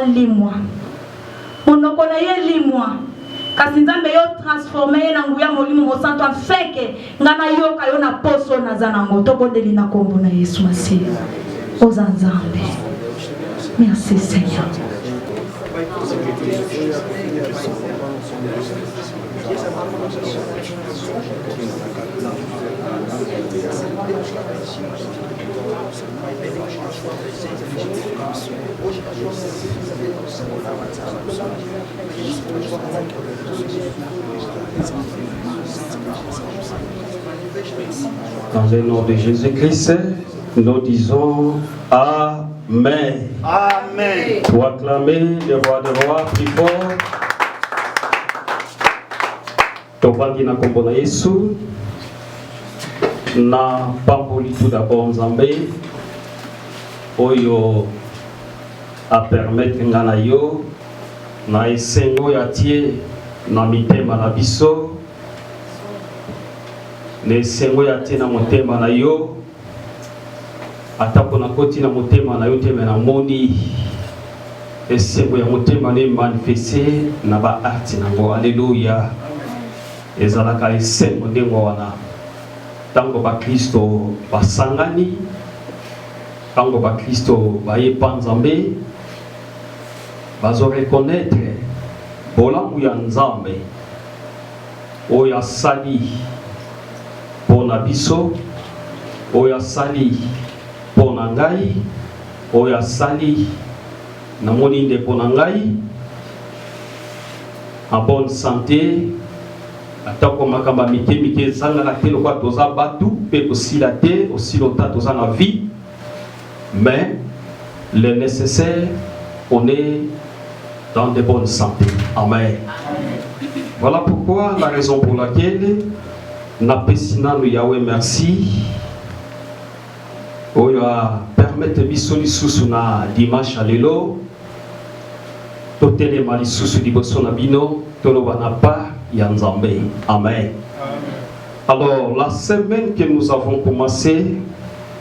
Lis-moi. Mon okonaye lis-moi. Kasi nzambe yo transformer na nguya molimo mo santo afeke ngana yo kayo na poso na zanango tokondeli na kombo na Yesu Masihi. Oza nzambe. Merci Seigneur. Dans le nom de Jésus-Christ, nous disons Amen. Amen. Pour acclamer le roi des rois plus fort. Tobandi na kombo na Yesu. Na pamboli tout d'abord Nzambe. Oyo a permettre ngana yo na esengo ya tie na mitema na biso. Ne esengo ya tie na motema na yo. Atako na koti na motema na yo te na moni. Esengo ya motema ne manifesté na ba arti nango. Alléluia. Ezalaka esengo ndengo wana. Tango ba Kristo basangani. Tango ba Kristo bayepa Nzambe. Bazo reconnaître bolamu ya Nzambe. Oya sali pona biso. Oya sali pona ngai. Oya sali na moni nde pona ngai. En bonne santé. Atako makamba mike sanga la telo kwa toza batu pe osila te aussi longtemps toza na vie mais le nécessaire on est dans de bonnes santé. Amen. Voilà pourquoi la raison pour laquelle na pesina nous Yahweh merci oya permettre biso lisusu na dimanche alelo totele malisusu liboso na bino tolo wana pa Yanzambe. Amen. Alors, la semaine que nous avons commencé,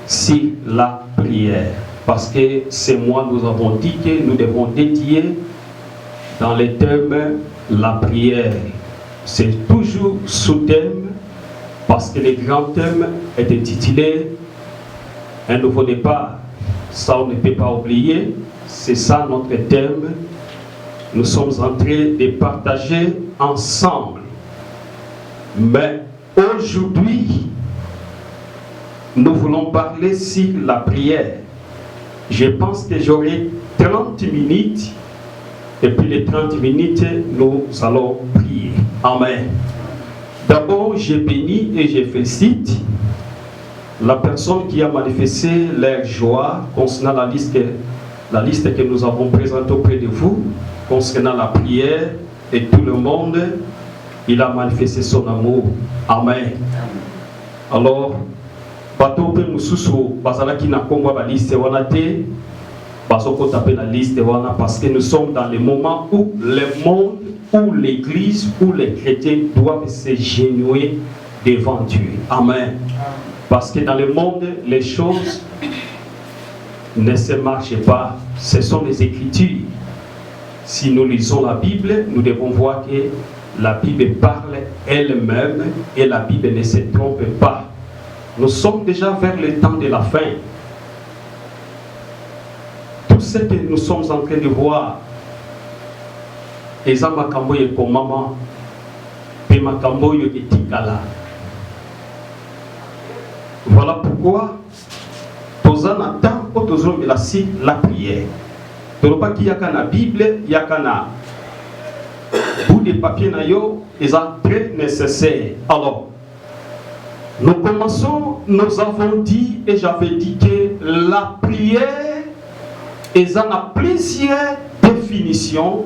c'est la prière. Parce que c'est moi, nous avons dit que nous devons dédier dans le thème la prière. C'est toujours sous-thème, parce que le grand thème est intitulé Un nouveau départ. Ça, on ne peut pas oublier. C'est ça notre thème. Nous sommes en train de partager ensemble. Mais aujourd'hui, nous voulons parler sur la prière. Je pense que j'aurai 30 minutes. Et puis les 30 minutes, nous allons prier. Amen. D'abord, je bénis et je félicite la personne qui a manifesté leur joie concernant la liste que nous avons présentée auprès de vous. Concernant la prière, et tout le monde, il a manifesté son amour. Amen. Alors, bato pe mususu bazala ki na kombo ba liste wana te, bazoko taper la liste wana parce que nous sommes dans le moment où le monde, où l'église, où les chrétiens doivent se genouiller devant Dieu. Amen. Parce que dans le monde, les choses ne se marchent pas. Ce sont les Écritures. Si nous lisons la Bible, nous devons voir que la Bible parle elle-même et la Bible ne se trompe pas. Nous sommes déjà vers le temps de la fin. Tout ce que nous sommes en train de voir, eza makambo ye komama pe makambo yo etikala. Voilà pourquoi toza na temps po tozongela si la prière. Tolobaki yaka na Bible, yaka na bout de papier na yo, eza très nécessaire. Alors, nous commençons, nous avons dit, et j'avais dit que la prière, elle en a plusieurs définitions,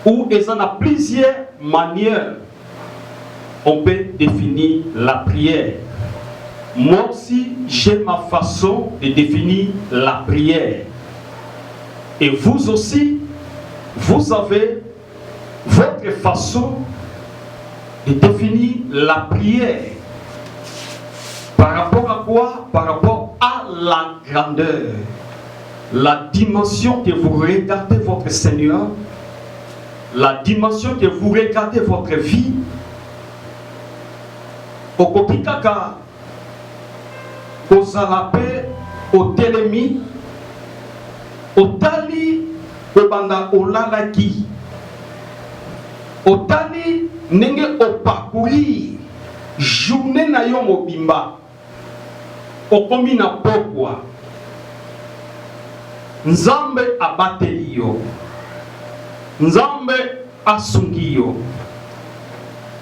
ou elle en a plusieurs manières. On peut définir la prière. Moi aussi, j'ai ma façon de définir la prière. Et vous aussi, vous avez votre façon de définir la prière. Par rapport à quoi? Par rapport à la grandeur, la dimension que vous regardez votre Seigneur, la dimension que vous regardez votre vie. Au Kokikaka, au Zalape, au Telemi, au Tali, au Banda, au Lalaki, au Tali, Nenge au Pakuri, journée na yo mobimba. Okomi na pokwa Nzambe abateli yo, Nzambe asungi yo.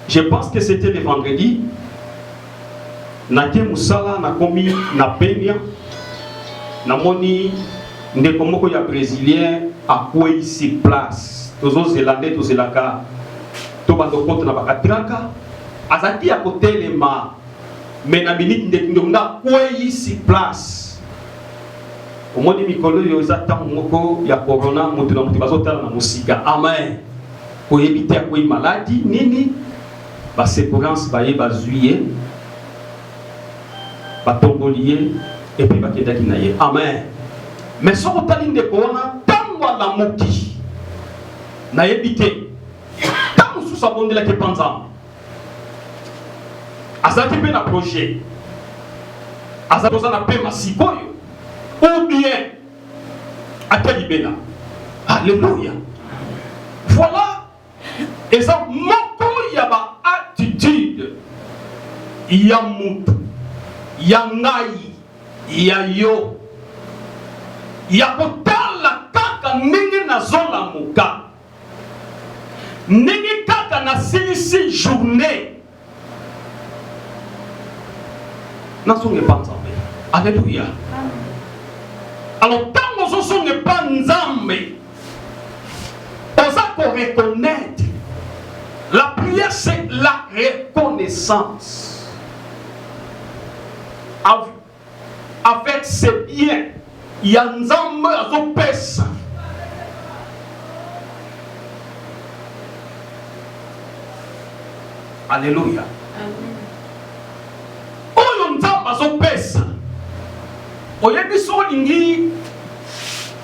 Je pense que c'était le vendredi. Nake musala na komi na penya na moni ndeko moko ya brésilien akwe ici place tozo zelande to zelaka to bando konto na bakatraka azaki ya kotelema. Mais na minute ndeko na kwe ici place omoni mikolo yo za tango moko ya corona mutu na mutu bazotala na musika. Amen. Ko éviter akwe maladie nini ba séquence ba ye bazuye batongolier et puis bakendaki na ye. Amen. Mais so kotali ndeko wana tango la moki na yebite tango sous abondela ke panza azaki pe na projet azaki na pe masikoyo ou bien akeli bena. Alléluia. Voilà, et ça moko ya ba attitude ya mutu ya ngai ya yo ya kotala kaka ndenge nazola muka ndenge kaka na silisi journée nasonge pa nzambe. Alléluia. Alors tant que ozosonge pa nzambe oza ko reconnaître. La prière c'est la reconnaissance avec ses biens. Il y a nzambe azopesa. Alléluia. Oyo nzambe azopesa. Oyebi so lingi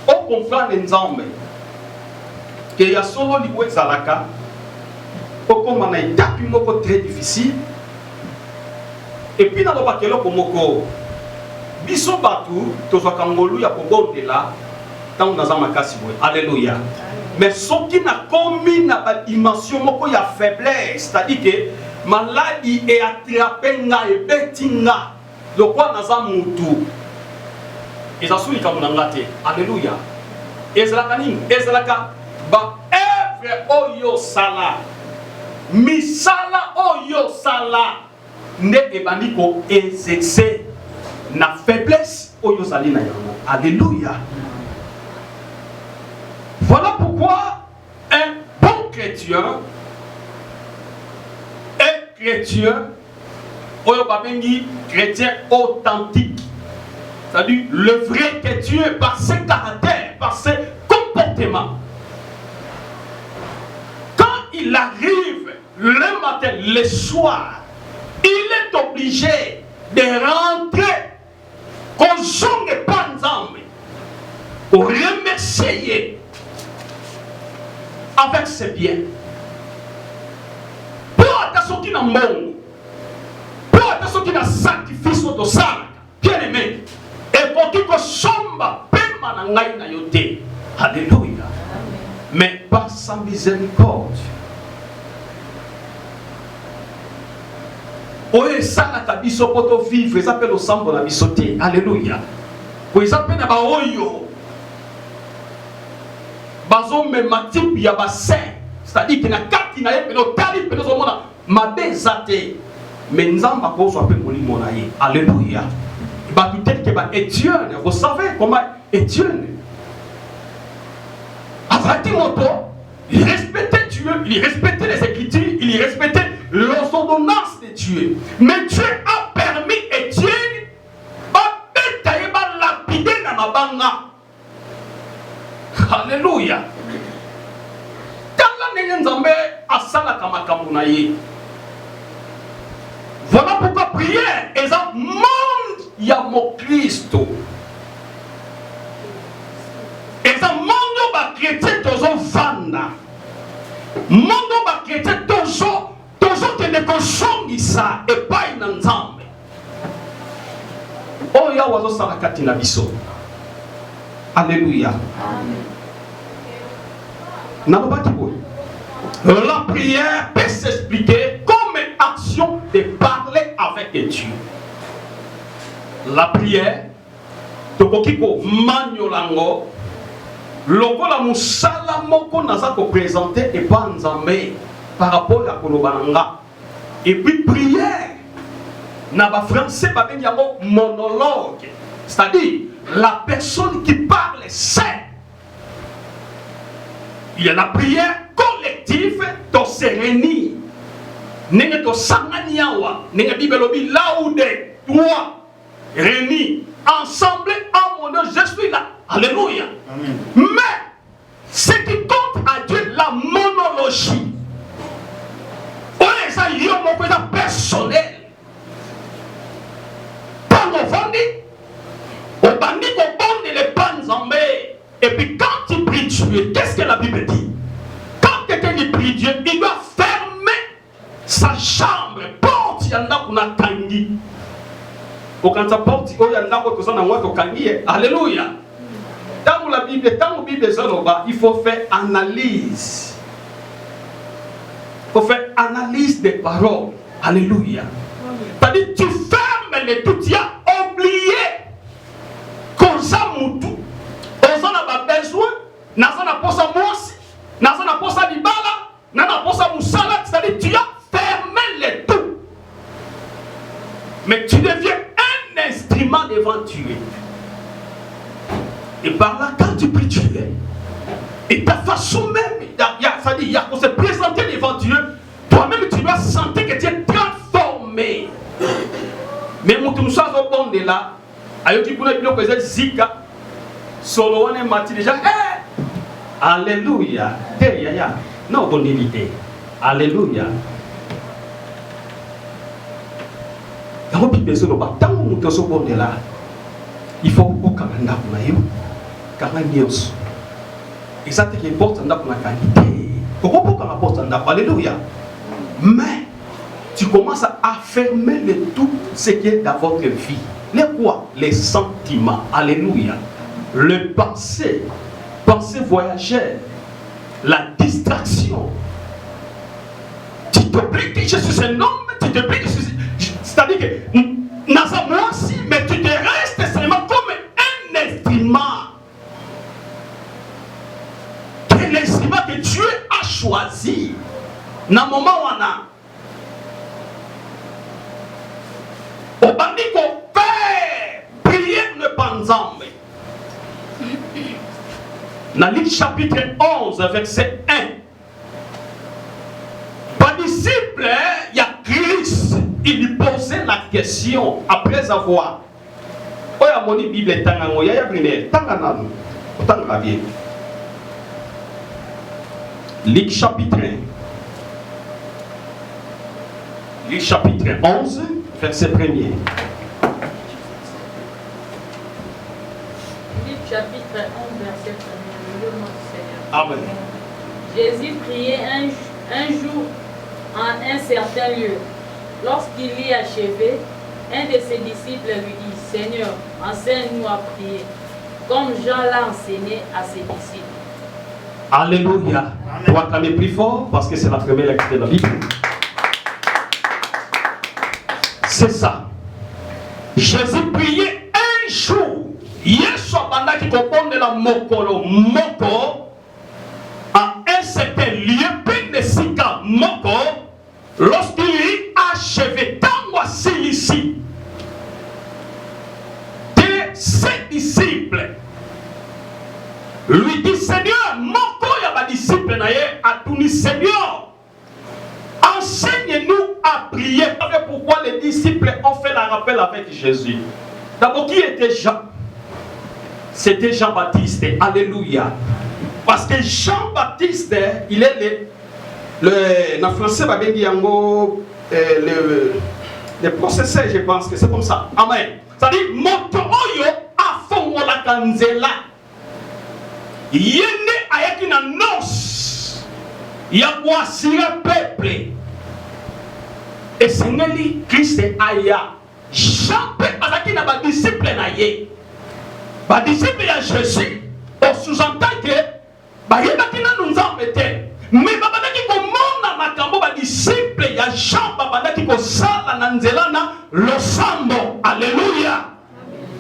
o comprendre nzambe que ya solo libo ezalaka okoma na étape moko très difficile. Et puis dans le bakelo komoko biso batu tozwaka ngolu ya kobondela tango naza makasi boye. Alléluia. Mais soki na komi na ba dimension moko ya faiblesse, c'est-à-dire que maladie est attrapé nga ebeti nga lokwa naza mutu ezasuli kamunanga te. Alléluia. Ezalaka nini? Ezalaka ba œuvre oyo sala misala oyo sala nde ebandi ko exercer na faiblesse oyo zali na yango. Alléluia. Voilà pourquoi un bon chrétien est chrétien oyo babengi chrétien authentique, c'est-à-dire le vrai chrétien par ses caractères, par ses comportements. Quand il arrive le matin, le soir, il est obligé de rentrer qu'on jonge pas nzambe, au remercier avec ses biens. Pour attention qui n'a monde, pour attention qui n'a sacrifice au dossard, bien aimé, et pour qui que somba, motema na ngai na yo te. Alléluia. Mais par sa miséricorde, oye salaka biso poto vivre, ça peut le sambo na biso te. Alléluia. Pour ça peut na ba oyo bazo mema type ya bassin, c'est-à-dire que na kati na ye peno tali peno zo mona mabe zate. Mais nzamba ko so pe molimo na ye. Alléluia. Ba tout tel que ba Étienne, vous savez comment Étienne il respectait Dieu, il respectait les Écritures, il respectait l'ordonnance de Dieu. Mais Dieu a permis Étienne de lapider dans ma banga. Alléluia. Voilà pourquoi prière est un monde, il y a mon Christ. Et un monde chrétien toujours vanda. Monde chrétien toujours te consommer ça et pas une nzambe. Oh ya wazo sarakati na biso. Alléluia. La prière peut s'expliquer comme une action de parler avec Dieu. La prière, tokokiko manyolango. Lokola musala moko naza ko présenter et pas nzambe par rapport à kolobananga. Et puis prière na ba français ba bengi yango monologue, c'est-à-dire la personne qui parle seule. Il y a la prière collective to se réunir. Nenge to sanganiawa, nenge bibelobi là où des toi réunis ensemble en mon nom je suis là. Alléluia. Amen. Mais ce qui compte à Dieu, la monologie. On est ça, il y a mon côté personnel. Quand on vendit, on bandit qu'on bande les pannes en mer. Et puis quand il prie Dieu, qu'est-ce que la Bible dit? Quand quelqu'un prie Dieu, il doit fermer sa chambre. Porte, il y en a qu'on a tangi. Quand ça porte, il y en a qu'on a tangi. Alléluia. Dans la Bible, il faut faire analyse. Il faut faire analyse des paroles. Alléluia. C'est-à-dire tu fermes les tout, tu as oublié qu'on s'en moutou. On a besoin, on a pas ça moisi, on a pas ça libala, on a pas ça moussala. C'est-à-dire tu as fermé les tout. Mais tu deviens un instrument devant Dieu. Et par là, quand tu pries Dieu, et ta façon même, c'est-à-dire, il y a pour se présenter devant Dieu, toi-même tu dois sentir que tu es transformé. Mais mon tout ça au bon de là, ayoki pour le bloc que zika, solo on est mati déjà. Alléluia. Non, bonne idée. Alléluia. Dans le Bible, tant que nous sommes bon de là, il faut que nous ayons et ça te porte en qualité. Alléluia. Mais tu commences à fermer le tout ce qui est dans votre vie. Les quoi? Les sentiments. Alléluia. Le pensée voyagère. La distraction. Tu t'oublies que je suis un homme. Tu t'oublies que je suis. C'est-à-dire que moi aussi, mais tu te restes seulement comme un instrument. L'instrument que Dieu a choisi dans le moment où on a au bandit qu'on fait prier ne pas ensemble. Dans Luc chapitre 11 verset 1, pas disciple, il y a Christ, il lui posait la question après avoir oya moni Bible tangango ya brine tangana tangana bien. Luc chapitre 11, verset 1er. Luc chapitre 11, verset 1er. Le nom du Seigneur. Amen. Jésus priait un jour en un certain lieu. Lorsqu'il y achevé, un de ses disciples lui dit, Seigneur, enseigne-nous à prier, comme Jean l'a enseigné à ses disciples. Alléluia. On va acclamer plus fort parce que c'est la première lecture de la Bible. C'est ça. Jésus priait un jour. Yesu abandaki koponde la mokolo moko à un certain lieu penesika moko lorsqu'il achevait tango ici de ses disciples lui dit Seigneur moko ya ba disciple na ye atuni Seigneur enseigne-nous à prier. Pourquoi les disciples ont fait la rappel avec Jésus? D'abord, qui était Jean? C'était Jean-Baptiste. Alléluia. Parce que Jean-Baptiste, il est en français, le processeur, je pense que c'est comme ça. Amen. C'est-à-dire, moto oyo a fond la kanzela. Yene ayaki na nos. Ya kwasira peuple. Et c'est Nelly Christ aya. Jean azaki na ba disciple na ye. Ba disciple ya Jésus, on sous-entend que ba yebaki na nous embêter. Mais ba bandaki ko mona makambo ba disciple ya Jean ba bandaki ko sala na nzela na losambo. Alléluia.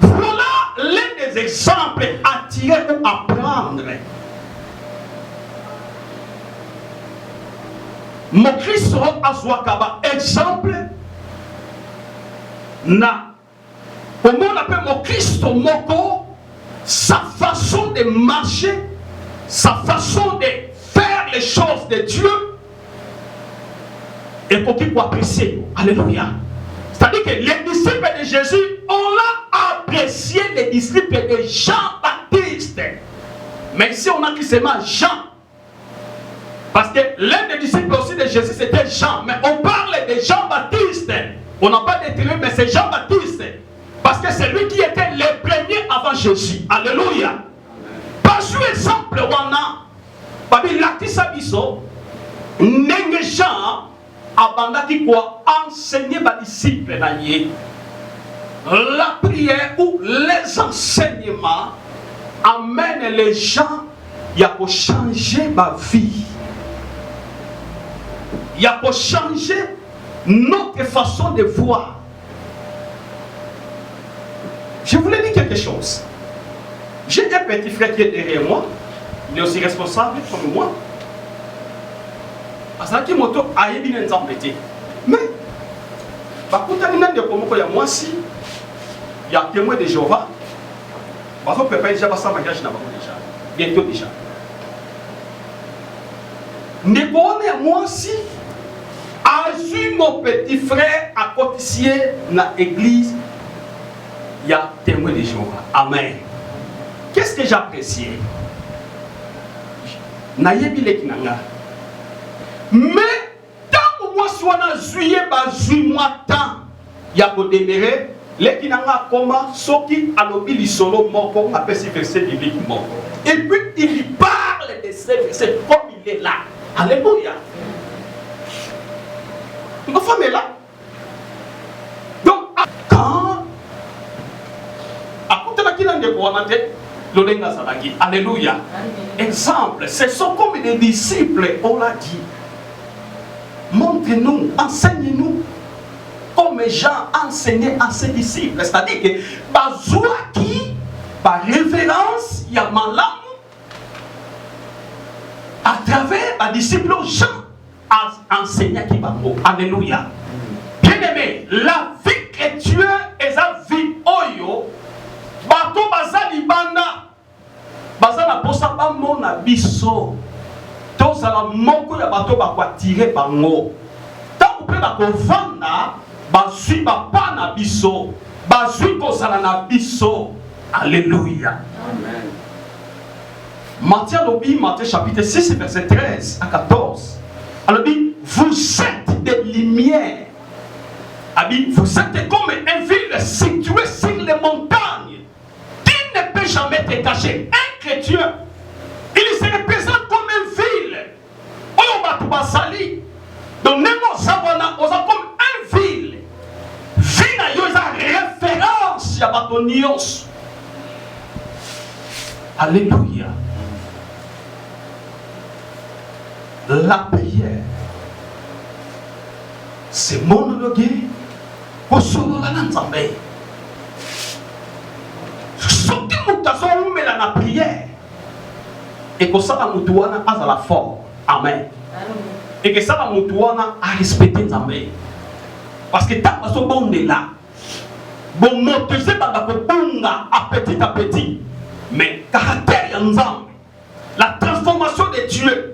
Voilà l'un des exemples à tirer ou à prendre. Mon Christ azwakaba exemple na comment on appelle mon Christ moko sa façon de marcher, sa façon de faire les choses de Dieu et pour qu'il soit apprécié. Alléluia. C'est-à-dire que les disciples de Jésus, on l'a apprécié, les disciples de Jean-Baptiste. Mais ici on a qui seulement Jean. Parce que l'un des disciples aussi de Jésus c'était Jean. Mais on parle de Jean-Baptiste. On n'a pas détruit, mais c'est Jean-Baptiste. Parce que c'est lui qui était le premier avant Jésus. Alléluia. Par exemple, on a l'Aktisabiso, Nenge Jean, abandaki quoi enseigner les disciples. La prière ou les enseignements amènent les gens à changer ma vie. Il y a pour changer notre façon de voir. Je voulais dire quelque chose. J'ai un petit frère qui est derrière moi. Il est aussi responsable comme moi. Parce que moto a été bien embêté. Mais, il y a témoin de Jéhovah. Parce qu'on ne peut pas déjà passer à mariage déjà. Bientôt déjà. N'est-ce moi aussi? Ajoute mon petit frère à côté dans l'église. Il y a témoin de Jéhovah. Amen. Qu'est-ce que j'apprécie? Nayebi le kinanga. Mais tant que moi suis en juillet, moi tant il y a pour demeurer le kinanga comment soki alobi lisolo moko appelle ces versets bibliques moko. Et puis il parle de ces versets comme il est là. Alléluia. Ma femme est là. Donc, quand alléluia. Exemple, ce sont comme des disciples, on l'a dit. Montre-nous, enseigne-nous comme Jean enseignait à ses disciples. C'est-à-dire que, par révérence, il y a malam à travers un disciple Jean enseignant qui va mot. Alléluia. Bien-aimé, la vie chrétienne est la vie oyo. Bato bazali banda. Bazala posa ba mona biso. To sala moko ya bato ba kwa tirer bango. Ta couper ba ko vanda, ba sui ba pa na biso. Ba sui ko sala na biso. Alléluia. Amen. Matthieu Lobi, Matthieu chapitre 6, verset 13 à 14. Alors dit, vous êtes des lumières. Vous êtes comme une ville située sur les montagnes. Qui ne peut jamais te cacher. Un chrétien, il se représente comme une ville. On va tout basali. Donc, nous sommes comme une ville. Ville a une référence à Batonios. Alléluia. La prière, c'est monologuer pour solo la Nzambe. Soki mutazo umela na prière et que ça la mutuana a la fort. Amen. Et que ça la mutuana a respecté Nzambe. Parce que tant que ce bon est là, bon motivé par la bonga à petit, mais caractère Nzambe, la transformation de Dieu.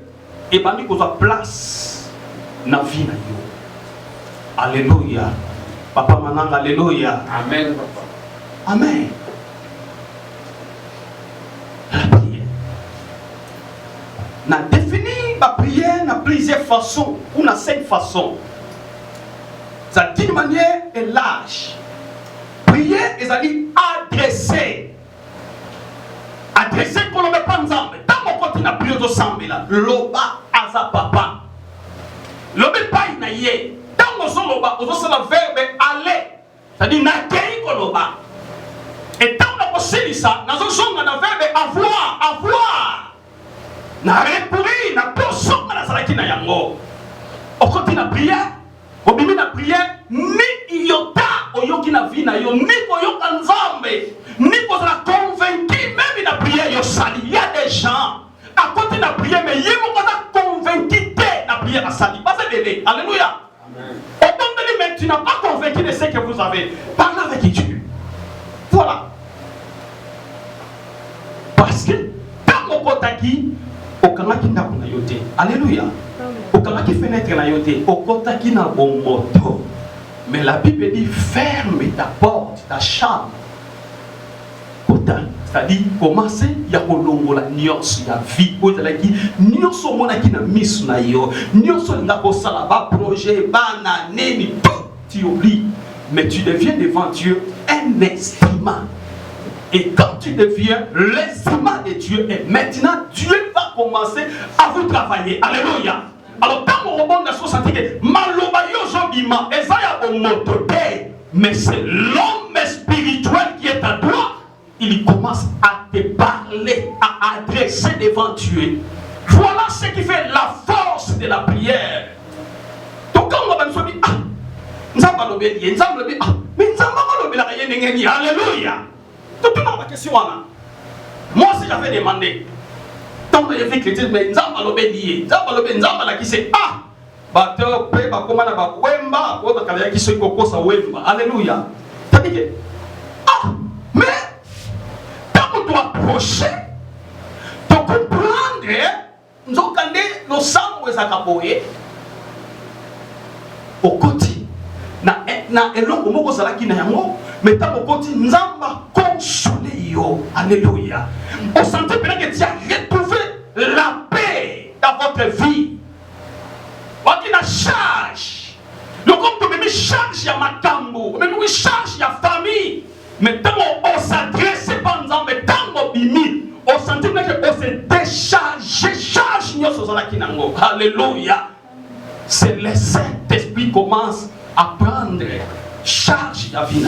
Et bien, nous avons place dans la vie. Alléluia. Papa Manang, alléluia. Amen, papa. Amen. La prière. On a défini la prière dans plusieurs façons, ou dans 5 façons. Ça d'une manière est large. Prière, ils allaient adresser. Adresser pour ne pas nous embêter. Quand on a prié de Sambe là, loba aza papa. Lobe pas inaye. Tant qu'on s'en loba, on se le verbe aller. C'est-à-dire n'accueillir qu'on loba. Et tant qu'on sait ça, nous sommes dans le verbe avoir. Na repuri, na poso, na salaki na yango. Au côté na prière, au bimi na prière, ni iota oyoki na vie na yo, ni oyoka nzambe, ni pour la convaincre même na prière yo sali. Il y a des gens à côté de la prière, mais ils sont convaincus de la prière à sali. Pas ça bébé. Alléluia. Au moment de mais tu n'as pas convaincu de ce que vous avez. Parle avec Dieu. Voilà. Parce que quand on kotaki, au kanaki na kuna yote. Alléluia. Au kanaki fenêtre na yote. Au kotaki na bon moto. Mais la Bible dit ferme ta porte, ta chambre. C'est-à-dire, commencer, il y a la nuance, il y a vie, il y a nuance na misu na yo, nuance na kosalaba projet, banane, tout, tu oublies. Mais tu deviens devant Dieu un instrument. Et quand tu deviens l'instrument de Dieu, et maintenant Dieu va commencer à vous travailler. Alléluia. Alors, quand on remonte dans ce sens, maloba yo zobima, ezaya o motote, mais c'est l'homme spirituel qui est à toi. Il commence à te parler, à adresser devant Dieu. Voilà ce qui fait la force de la prière. Donc quand on va nous dire, alléluia. Donc tout le monde a question. Moi aussi j'avais demandé. Tant que j'ai fait chrétien, mais Nzamba l'obédier. Nzamba la qui c'est bateau, pe, bakoma na bakwemba, oda kala qui se koko sa wemba. Alléluia. C'est-à-dire que, mais tu dois approcher, tu comprendre, nous avons le sang de Zakaboé au côté. Na elongo moko salaki na yango, mais tant au côté, nous avons consolé yo. Alléluia. Au sentez bien que tu as retrouvé la paix dans votre vie. On dit la charge. Le compte même charge ya makambo, même charge ya famille. Mais tant on s'adresse pas en mais tant on bimi, on sentit que on se décharge, charge nous sur la kinango. Alléluia. C'est le Saint-Esprit commence à prendre charge de la vie.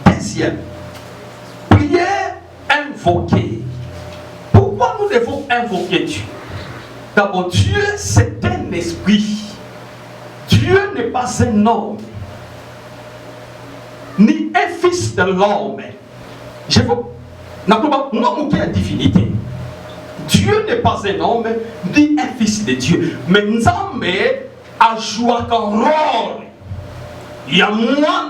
Deuxième, prière invoquer. Pourquoi nous devons invoquer Dieu? D'abord, Dieu c'est un esprit. Dieu n'est pas un homme, ni un fils de l'homme. Je veux non la divinité. Dieu n'est pas un homme, ni un fils de Dieu. Mais Nzambe a joué un rôle. Il y a moi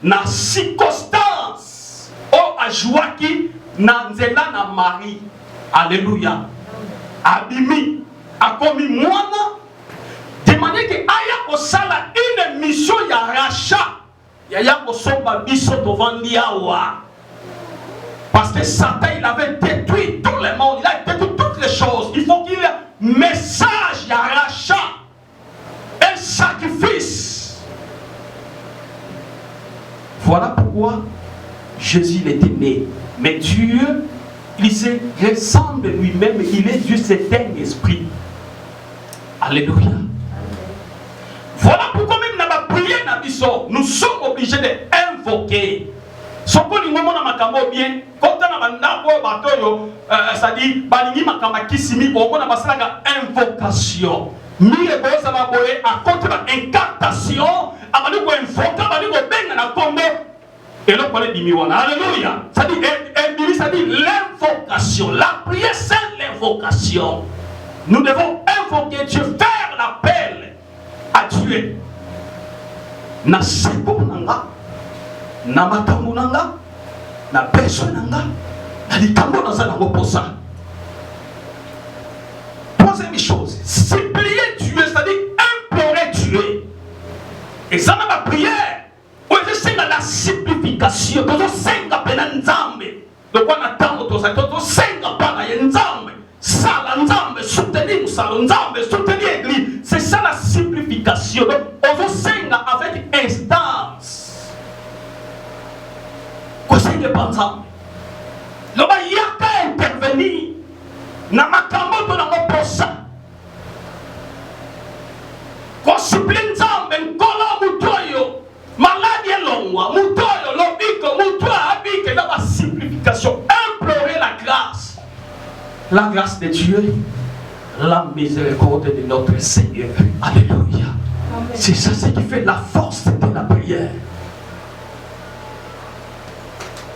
na circonstance. Oh, a joué qui na nzela na Marie. Alléluia. Abimi a commis moi de manière que aya osala une mission ya rachat. Yaya kosomba biso devant Liawa. Parce que Satan il avait détruit tout le monde, il a détruit toutes les choses. Il faut qu'il y ait un message ya rachat, un sacrifice. Voilà pourquoi Jésus il était né. Mais Dieu, il se ressemble lui-même, il est Dieu, c'est un esprit. Alléluia. Voilà pourquoi même dans la prière, nous sommes obligés d'invoquer. Sokoli ngomo na makambo bien, kota na bandako batoyo, c'est-à-dire balingi makamba kisimi bongo na basalaka invocation. Mille boza maboye à côté de incantation, abali ko invoquer, abali ko benga na kombo. Et là, on dit miwana. Alléluia. Ça dit, ça dit l'invocation. La prière, c'est l'invocation. Nous devons invoquer Dieu, faire l'appel à Dieu. Na seko nanga, na matambo nanga, na beso nanga, na likambo na zana posa. Troisième chose, supplier Dieu, c'est-à-dire implorer Dieu. Et ça n'a pas prière. C'est la simplification. Nous sommes Nzambe. Donc on attend nous Nzambe. Sala Nzambe, soutenir Nzambe, soutenir l'église. C'est ça la simplification. Donc on s'enseigne avec instance. Quoi c'est le bon Nzambe? Le ba yaka intervenir. Na makambo to na moposa. Ko supplie Nzambe nkola mutoyo. Maladie longwa, mutoyo, lobiko, mutoyo, abike, dans la simplification. Implorer la grâce. La grâce de Dieu, la miséricorde de notre Seigneur. Alléluia. C'est ça ce qui fait la force de la prière.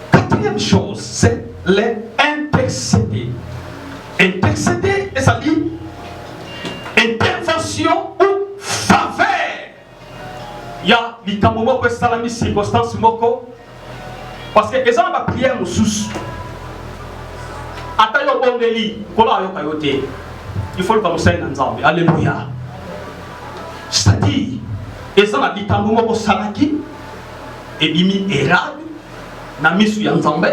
Quatrième chose, c'est l'intercéder. Intercéder, et ça dit intervention ou faveur. Il y a les camomos qui sont dans les circonstances moko. Parce que les gens ont prière nous sous. Attends yo bon deli, kola yo kayote. Il faut le commencer dans Nzambe. Alléluia. C'est-à-dire, les gens ont dit camomos ko salaki et bimi erad na misu ya Nzambe.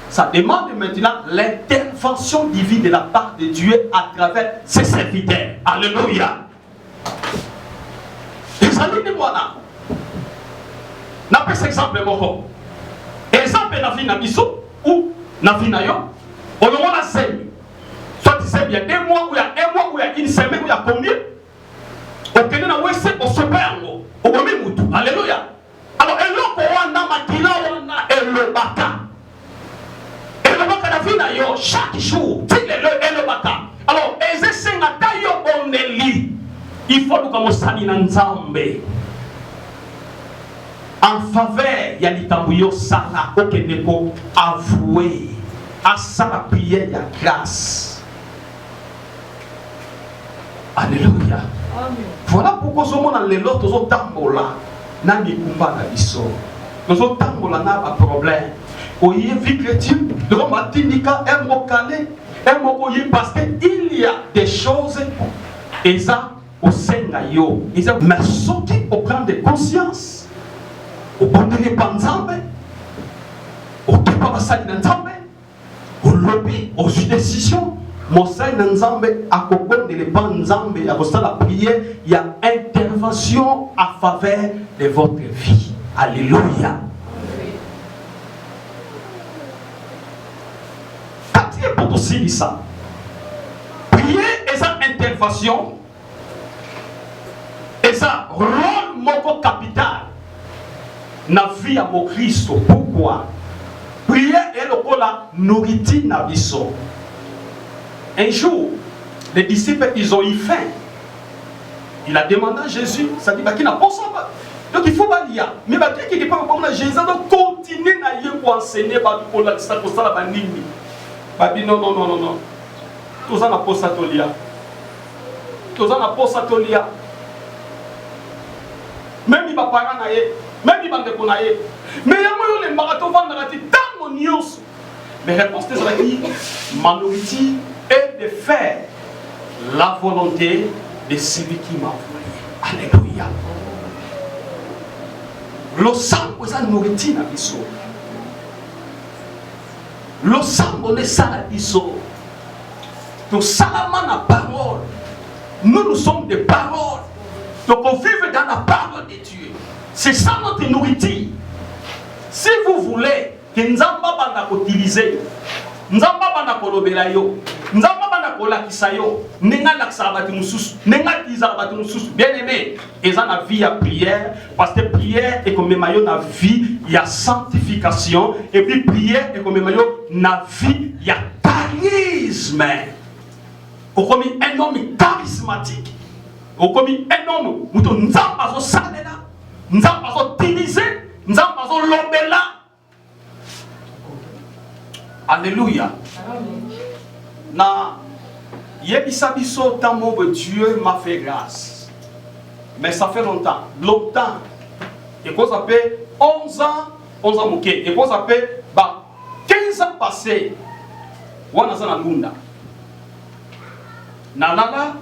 Ça demande maintenant l'intervention divine de la part de Dieu à travers ses serviteurs. Alléluia. De moi là. N'a pas cet exemple moko. Exemple na vie na biso ou na vie na yo. On a semi. Soit tu sais bien 2 mois ou il y a 1 mois ou il y a 1 semaine ou il y a combien? Ok, na wese au sopango. Au même mutu. Alléluia. Alors eloko wana makila wana elobaka. Elobaka na vie na yo chaque jour. Tu le elobaka. Alors ezesenga tayo oneli. Il faut que nous sachions Nzambe en faveur il y a des tambouyos sala okeneko avouer à ça la prière la grâce. Alléluia. Voilà pourquoi ce moment les autres tous tambola na mikumba na biso. Nous autres tambola na pas problème. Oye vie chrétienne de matindika un mot calé un mot parce que il y a des choses et ça au Seigneur, ils ont mais au plan de conscience, au bon de l'Épanzambe, au Kipabasali Nzambe, au lobby, aux décisions, mon Seigneur Nzambe, à Kokon de l'Épanzambe, à Costa la prière, il y a intervention à faveur de votre vie. Alléluia. Quatrième pour aussi ça. Prier et sa intervention. Et ça, rôle moko capital na vie à mon Christ. Pourquoi? Prière est le la nourriture na biso. Un jour, les disciples, ils ont eu faim. Il a demandé à Jésus, ça dit, qui n'a pas ça. Donc il faut pas lire. Mais qui n'est pas comme Jésus, donc continuer à y enseigner, pour la ça, pour ça, la banini. Non. Tout ça n'a pas ça, Tolia. Tout ça n'a pas ça, Tolia. Même si parents même si bandeko na ye mais il y a les marathons vendredi tant news mais réponse des amis ma nourriture est de faire la volonté de celui qui m'a envoyé. Alléluia. Le sang est la nourriture na biso. Le sang est ça na biso. Donc salama na parole. Nous sommes des paroles. Donc on vit dans la parole de Dieu. C'est ça notre nourriture. Si vous voulez que Nzamba banda utiliser, Nzamba banda kolobela yo, Nzamba banda kolakisa yo nenga lakisa batu mususu nenga tiza batu mususu bien aimé eza na vie ya prière parce que prière est comme mayo na vie ya sanctification et puis prière est comme mayo na vie ya charisme okomi un homme charismatique okomi un homme muto nzamba zo salela nzamba zo tiniser nzamba zo lobela. Alléluia. Na yebisa biso tamo Dieu m'a fait grâce. Mais ça fait longtemps. Et qu'on s'appelle 11 ans mouké. Et qu'on s'appelle 15 ans passés. Wana za na lunda. Nanana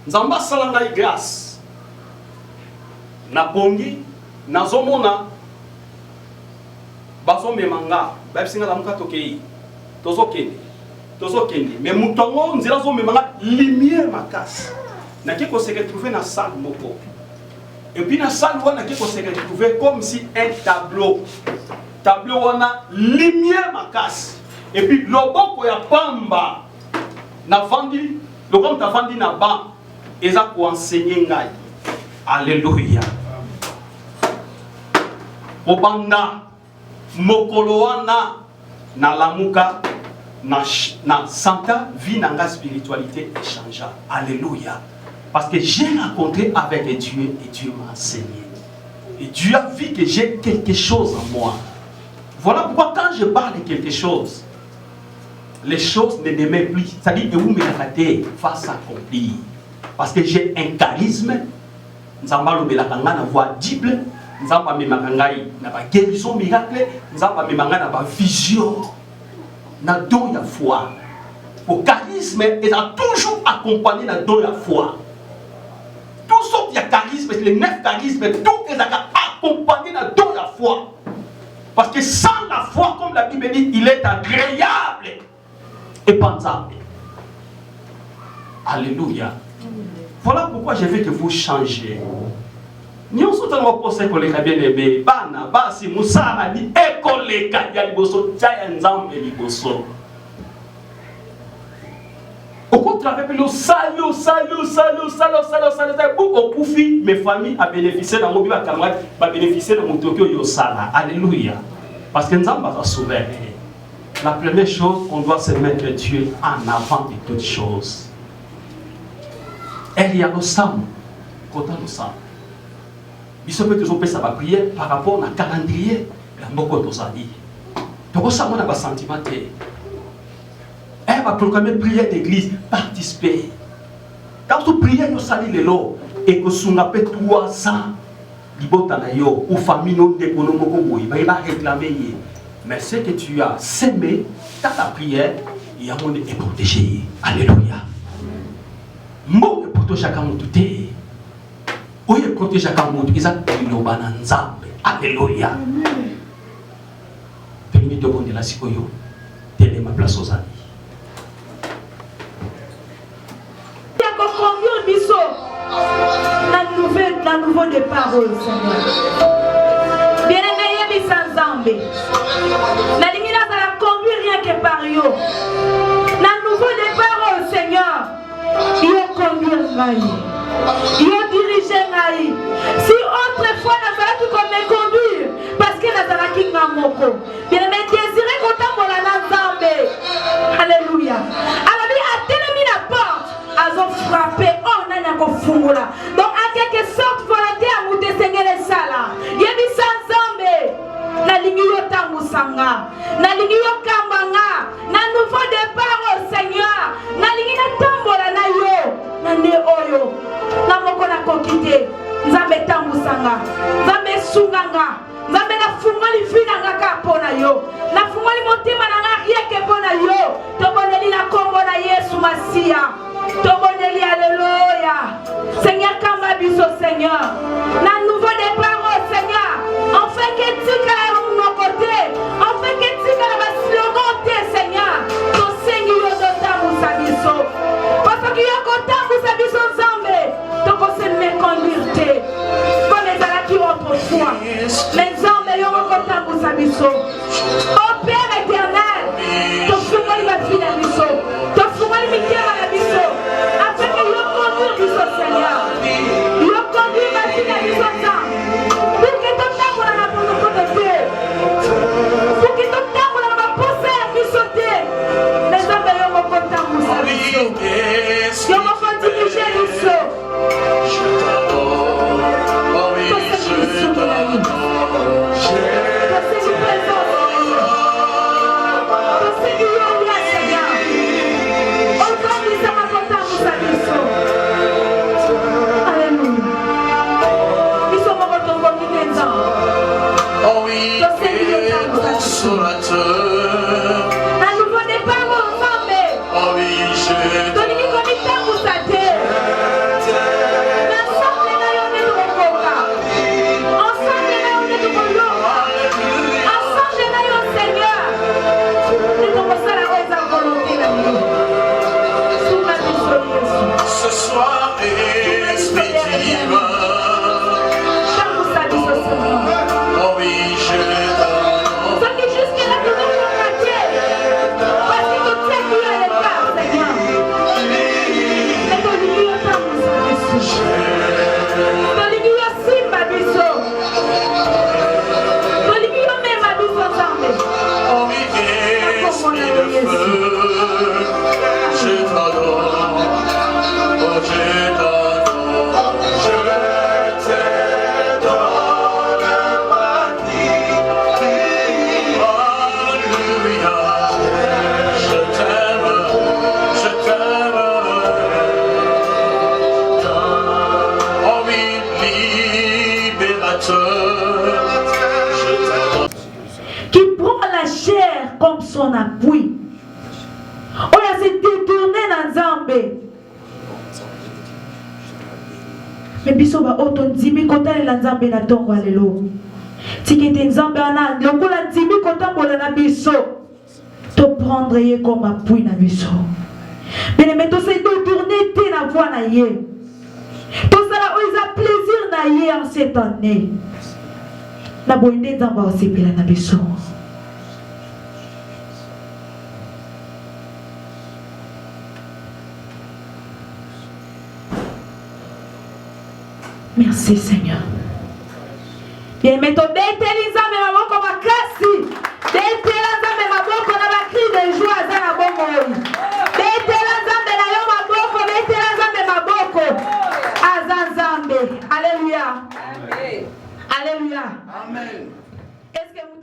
nzamba salanga grâce. Na bongi nazomona baso memanga babisinga la muka tokei tozo kende mais mutongo nzira zo memanga lumière makasi na ki ko se retrouver na salle moko et puis na salle wana ki ko se retrouver comme si un tableau wana lumière makasi et puis loboko ya pamba na vandi le comme ta vandi na ba eza ko enseigner ngai. Alléluia. Obanda mokolo wana na lamuka na santa vie nanga spiritualité échangea. Alléluia. Parce que j'ai rencontré avec Dieu et Dieu m'a enseigné. Et Dieu a vu que j'ai quelque chose en moi. Voilà pourquoi quand je parle de quelque chose, les choses ne m'aiment plus. C'est-à-dire que vous me regardez face accomplir. Parce que j'ai un charisme. Nous avons la voix audible. Nous avons la guérison miracle. Nous avons la vision. Nous avons don de foi. Le charisme est toujours accompagné de don de foi. Tout ce qui est charisme, les 9 charismes, tout est accompagné de don de foi. Parce que sans la foi, comme la Bible dit, il est agréable et pensable. Alléluia. Voilà pourquoi je veux que vous changez. Nous sommes posés pour les bien aimés. Bana, basi, musara, ni école, ya liboso, tya nzambe liboso. Au contraire, le salut, beaucoup koufi, mes familles a bénéficié dans mon vie, camarade, a bénéficié dans mon Tokyo Yosala. Alléluia. Parce que nzamba va sauver. La première chose, on doit se mettre Dieu en avant de toutes choses. Il y a le sang, quand on le sang. Il se peut toujours faire sa prière par rapport à calendrier. La moko tozali. Donc ça, on a un sentiment. Elle va proclamer prière d'église, participer. Quand tu pries, tu salis le lot et que tu n'as pas 3 ans, ou famille non déconomoko, il va réclamer. Mais ce que tu as semé dans ta prière, il y a un monde est protégé. Alléluia. Mo est protégé chacun de tout. Oui, est protégé chacun de tout. Ils ont bananzambe. Alléluia. Permis de bondir la sikoyo. Telle ma place aux amis. La nouveau départ, Seigneur. Bien-aimé, Yébissa Nzambe. La ligne là, ça la conduit rien que par yo. La nouveau départ, Seigneur. Il conduit Ngaï. Il dirige Ngaï. Si autrefois, Nazareth, tu comme me conduire, parce que Nazareth qui n'a moko. Bien-aimé, désiré qu'on t'a mola Nzambe. Alléluia. Alors, il a tellement la porte. Ils ont frappé. Oh, on a un fungula. Donc, en quelque sorte, volonté à monter Seigneur les salas. Yébissa Nzambe. Na lingio tambusanga. Na lingio kambanga. Na nouveau départ au Seigneur. Na lingina tambola na yo. Na ne oyo. Na moko na kokite. Nzambe tambusanga. Nzambe sunganga. Nzambe na fungoli fina ngaka pona yo. Na fungoli motima na ngarieke pona yo. Toboneli na kombo na Yesu Masia. Toboneli, alléluia. Seigneur, kamba biso Seigneur. Na nouveau départ au Seigneur. On fait que tu as mon côté. On fait que tu as ma slogan Seigneur. Ton Seigneur de tamu sabiso. Parce que y'a kotamu sabiso Nzambe. Donc on se met conduire. Comme les alaki autrefois. Mais Nzambe y'a kotamu sabiso. Au Père éternel. Ton fumoli va finir biso. Ton fumoli te. Mais biso ba oto ndimi kota la nzambe na tongo lelo. Tikete nzambe ana lokola ndimi kota bola na biso. To prendre ye comme appui na biso. Mais mettons c'est de tourner te na voix na ye. Tout cela a plaisir na ye en cette année. Na boinde nzamba osepela na biso. Merci Seigneur. Bien, mettons dételiza me maboko makasi. Dételiza me maboko na ba cri de joie za na bongo. Dételiza me na yo maboko, dételiza me maboko. Azanzambe. Alléluia. Amen. Alléluia. Amen. Est-ce que vous